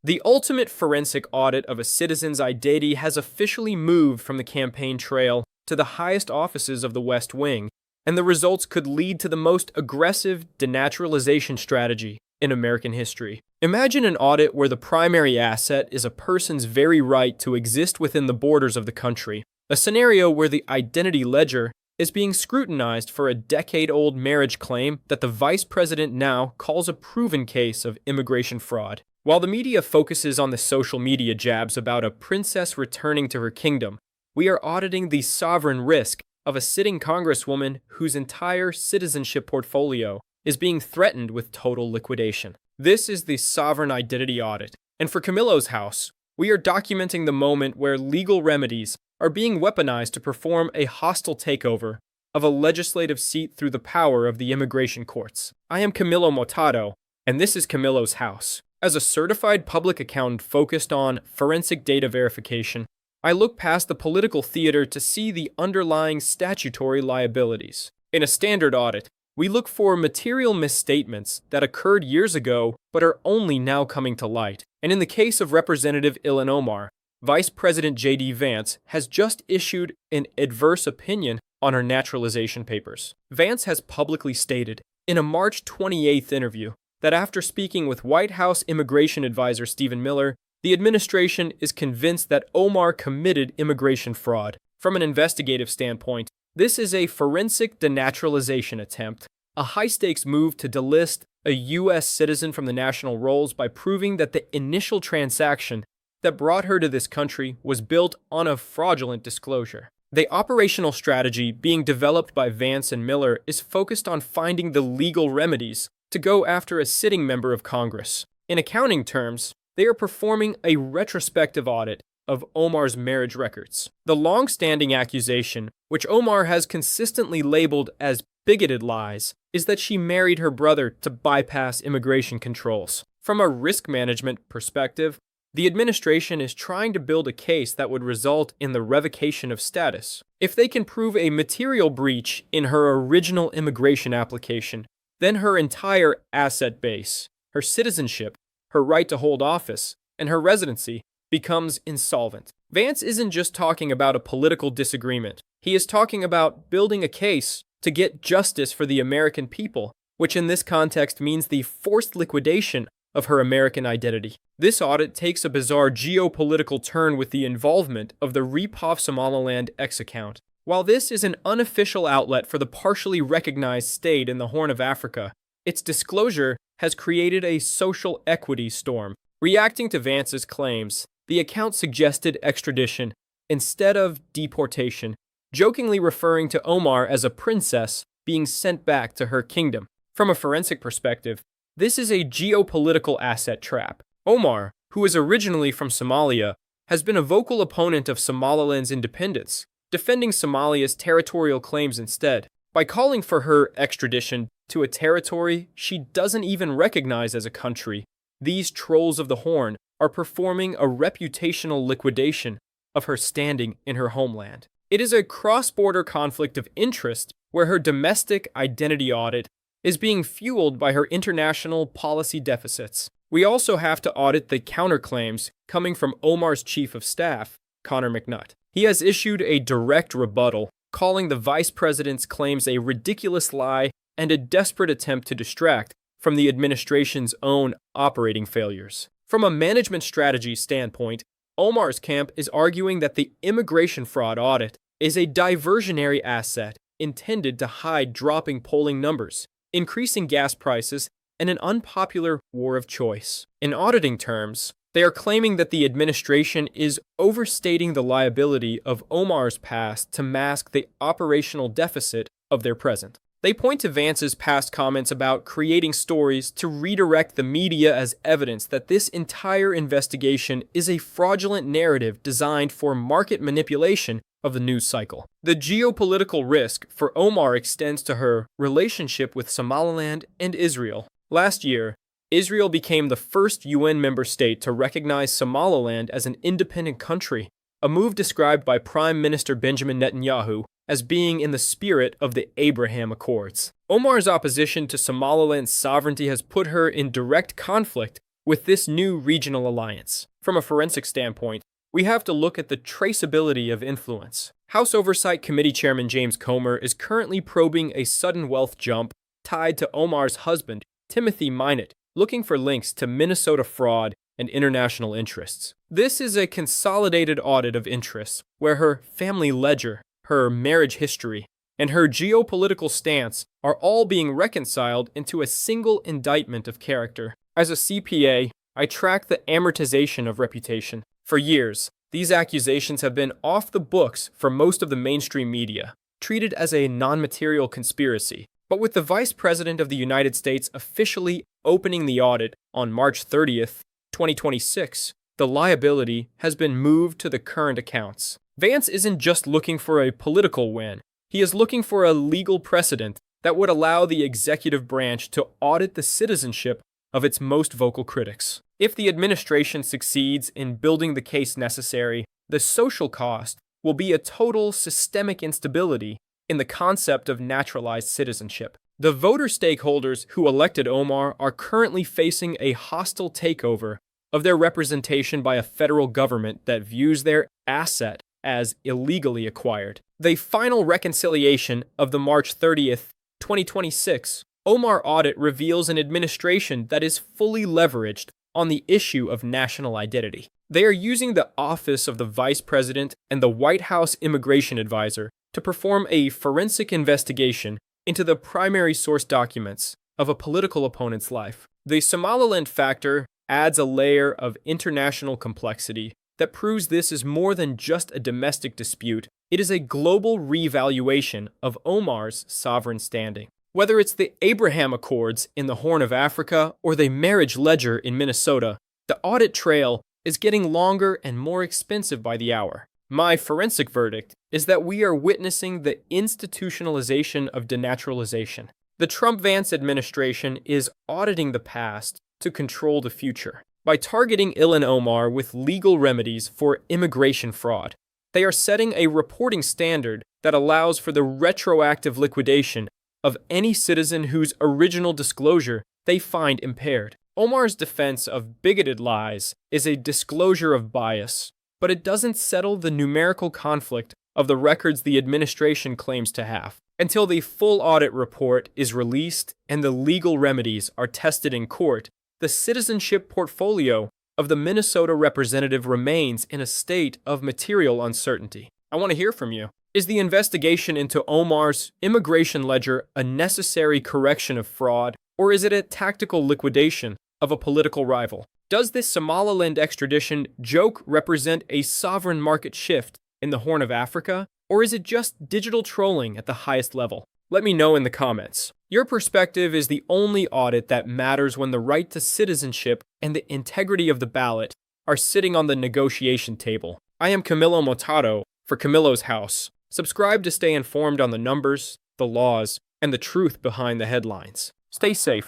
The ultimate forensic audit of a citizen's identity has officially moved from the campaign trail to the highest offices of the West Wing, and the results could lead to the most aggressive denaturalization strategy in American history. Imagine an audit where the primary asset is a person's very right to exist within the borders of the country, a scenario where the identity ledger is being scrutinized for a decade-old marriage claim that the vice president now calls a proven case of immigration fraud. While the media focuses on the social media jabs about a princess returning to her kingdom, we are auditing the sovereign risk of a sitting congresswoman whose entire citizenship portfolio is being threatened with total liquidation. This is the sovereign identity audit, and for Camillo's house, we are documenting the moment where legal remedies are being weaponized to perform a hostile takeover of a legislative seat through the power of the immigration courts. I am Camillo Motado, and this is Camillo's house. As a certified public accountant focused on forensic data verification, I look past the political theater to see the underlying statutory liabilities. In a standard audit, we look for material misstatements that occurred years ago but are only now coming to light. And in the case of Representative Ilhan Omar, Vice President JD Vance has just issued an adverse opinion on her naturalization papers. Vance has publicly stated in a March 28th interview that after speaking with White House Immigration Advisor Stephen Miller, the administration is convinced that Omar committed immigration fraud. From an investigative standpoint, this is a forensic denaturalization attempt, a high-stakes move to delist a U.S. citizen from the national rolls by proving that the initial transaction that brought her to this country was built on a fraudulent disclosure. The operational strategy being developed by Vance and Miller is focused on finding the legal remedies to go after a sitting member of Congress. In accounting terms, they are performing a retrospective audit of Omar's marriage records. The long-standing accusation, which Omar has consistently labeled as bigoted lies, is that she married her brother to bypass immigration controls. From a risk management perspective, the administration is trying to build a case that would result in the revocation of status. If they can prove a material breach in her original immigration application, then her entire asset base, her citizenship, her right to hold office, and her residency becomes insolvent. Vance isn't just talking about a political disagreement. He is talking about building a case to get justice for the American people, which in this context means the forced liquidation of her American identity. This audit takes a bizarre geopolitical turn with the involvement of the Repov Somaliland X account. While this is an unofficial outlet for the partially recognized state in the Horn of Africa, its disclosure has created a social equity storm. Reacting to Vance's claims, the account suggested extradition instead of deportation, jokingly referring to Omar as a princess being sent back to her kingdom. From a forensic perspective, this is a geopolitical asset trap. Omar, who is originally from Somalia, has been a vocal opponent of Somaliland's independence, defending Somalia's territorial claims instead. By calling for her extradition to a territory she doesn't even recognize as a country, these trolls of the Horn are performing a reputational liquidation of her standing in her homeland. It is a cross-border conflict of interest where her domestic identity audit is being fueled by her international policy deficits. We also have to audit the counterclaims coming from Omar's chief of staff, Connor McNutt. He has issued a direct rebuttal, calling the vice president's claims a ridiculous lie and a desperate attempt to distract from the administration's own operating failures. From a management strategy standpoint, Omar's camp is arguing that the immigration fraud audit is a diversionary asset intended to hide dropping polling numbers, increasing gas prices, and an unpopular war of choice. In auditing terms, they are claiming that the administration is overstating the liability of Omar's past to mask the operational deficit of their present. They point to Vance's past comments about creating stories to redirect the media as evidence that this entire investigation is a fraudulent narrative designed for market manipulation of the news cycle. The geopolitical risk for Omar extends to her relationship with Somaliland and Israel. Last year, Israel became the first UN member state to recognize Somaliland as an independent country, a move described by Prime Minister Benjamin Netanyahu as being in the spirit of the Abraham Accords. Omar's opposition to Somaliland's sovereignty has put her in direct conflict with this new regional alliance. From a forensic standpoint, we have to look at the traceability of influence. House Oversight Committee Chairman James Comer is currently probing a sudden wealth jump tied to Omar's husband, Timothy Minot, looking for links to Minnesota fraud and international interests. This is a consolidated audit of interests, where her family ledger, her marriage history, and her geopolitical stance are all being reconciled into a single indictment of character. As a CPA, I track the amortization of reputation. For years, these accusations have been off the books for most of the mainstream media, treated as a non-material conspiracy. But with the Vice President of the United States officially opening the audit on March 30th, 2026, the liability has been moved to the current accounts. Vance isn't just looking for a political win. He is looking for a legal precedent that would allow the executive branch to audit the citizenship of its most vocal critics. If the administration succeeds in building the case necessary, the social cost will be a total systemic instability in the concept of naturalized citizenship. The voter stakeholders who elected Omar are currently facing a hostile takeover of their representation by a federal government that views their asset as illegally acquired. The final reconciliation of the March 30th, 2026 Omar audit reveals an administration that is fully leveraged on the issue of national identity. They are using the office of the Vice President and the White House Immigration Advisor to perform a forensic investigation into the primary source documents of a political opponent's life. The Somaliland factor adds a layer of international complexity that proves this is more than just a domestic dispute. It is a global revaluation of Omar's sovereign standing. Whether it's the Abraham Accords in the Horn of Africa or the marriage ledger in Minnesota, the audit trail is getting longer and more expensive by the hour. My forensic verdict is that we are witnessing the institutionalization of denaturalization. The Trump-Vance administration is auditing the past to control the future. By targeting Ilhan Omar with legal remedies for immigration fraud, they are setting a reporting standard that allows for the retroactive liquidation of any citizen whose original disclosure they find impaired. Omar's defense of bigoted lies is a disclosure of bias, but it doesn't settle the numerical conflict of the records the administration claims to have. Until the full audit report is released and the legal remedies are tested in court, the citizenship portfolio of the Minnesota representative remains in a state of material uncertainty. I want to hear from you. Is the investigation into Omar's immigration ledger a necessary correction of fraud, or is it a tactical liquidation of a political rival? Does this Somaliland extradition joke represent a sovereign market shift in the Horn of Africa, or is it just digital trolling at the highest level? Let me know in the comments. Your perspective is the only audit that matters when the right to citizenship and the integrity of the ballot are sitting on the negotiation table. I am Camilo Motaro for Camilo's House. Subscribe to stay informed on the numbers, the laws, and the truth behind the headlines. Stay safe.